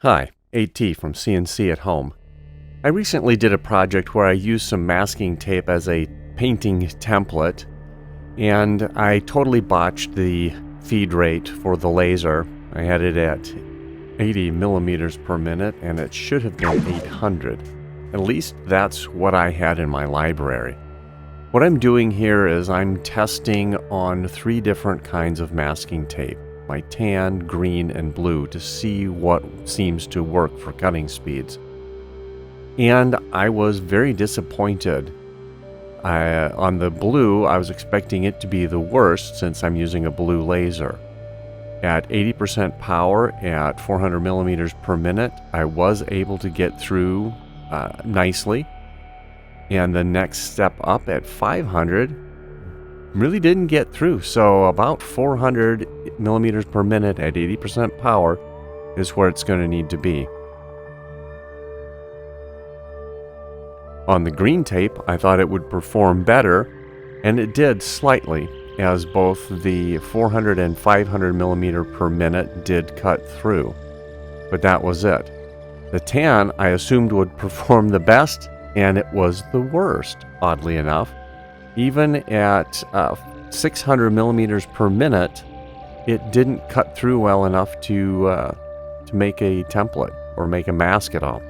Hi, AT from CNC at Home. I recently did a project where I used some masking tape as a painting template, and I totally botched the feed rate for the laser. I had it at 80 millimeters per minute, and it should have been 800. At least that's what I had in my library. What I'm doing here is I'm testing on 3 different kinds of masking tape, my tan, green, and blue, to see what seems to work for cutting speeds. And I was very disappointed. On the blue, I was expecting it to be the worst since I'm using a blue laser. At 80% power at 400 millimeters per minute, I was able to get through nicely. And the next step up at 500 really didn't get through. So about 400 millimeters per minute at 80% power is where it's going to need to be. On the green tape, I thought it would perform better, and it did slightly, as both the 400 and 500 millimeter per minute did cut through. But that was it. The tan I assumed would perform the best, and it was the worst, oddly enough. Even at 600 millimeters per minute, it didn't cut through well enough to make a template or make a mask at all.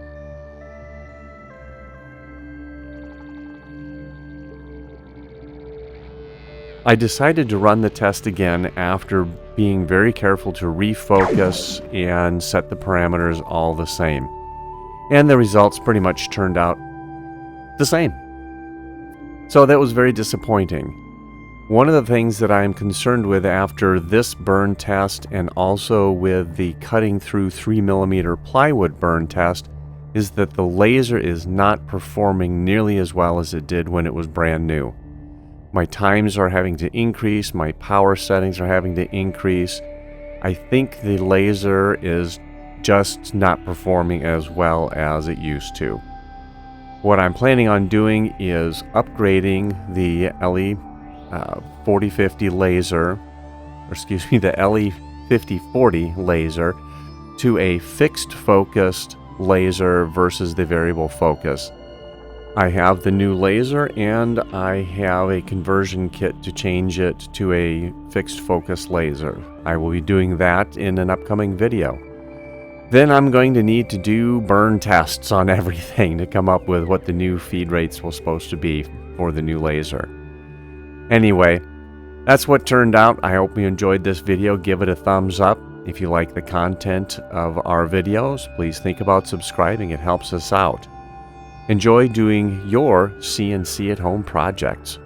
I decided to run the test again after being very careful to refocus and set the parameters all the same. And the results pretty much turned out the same. So that was very disappointing. One of the things that I'm concerned with after this burn test and also with the cutting through 3mm plywood burn test is that the laser is not performing nearly as well as it did when it was brand new. My times are having to increase, my power settings are having to increase. I think the laser is just not performing as well as it used to. What I'm planning on doing is upgrading the LE4050 laser, or excuse me, the LE5040 laser to a fixed focused laser versus the variable focus. I have the new laser and I have a conversion kit to change it to a fixed focus laser. I will be doing that in an upcoming video. Then I'm going to need to do burn tests on everything to come up with what the new feed rates will supposed to be for the new laser. Anyway, that's what turned out. I hope you enjoyed this video. Give it a thumbs up. If you like the content of our videos, please think about subscribing. It helps us out. Enjoy doing your CNC at home projects.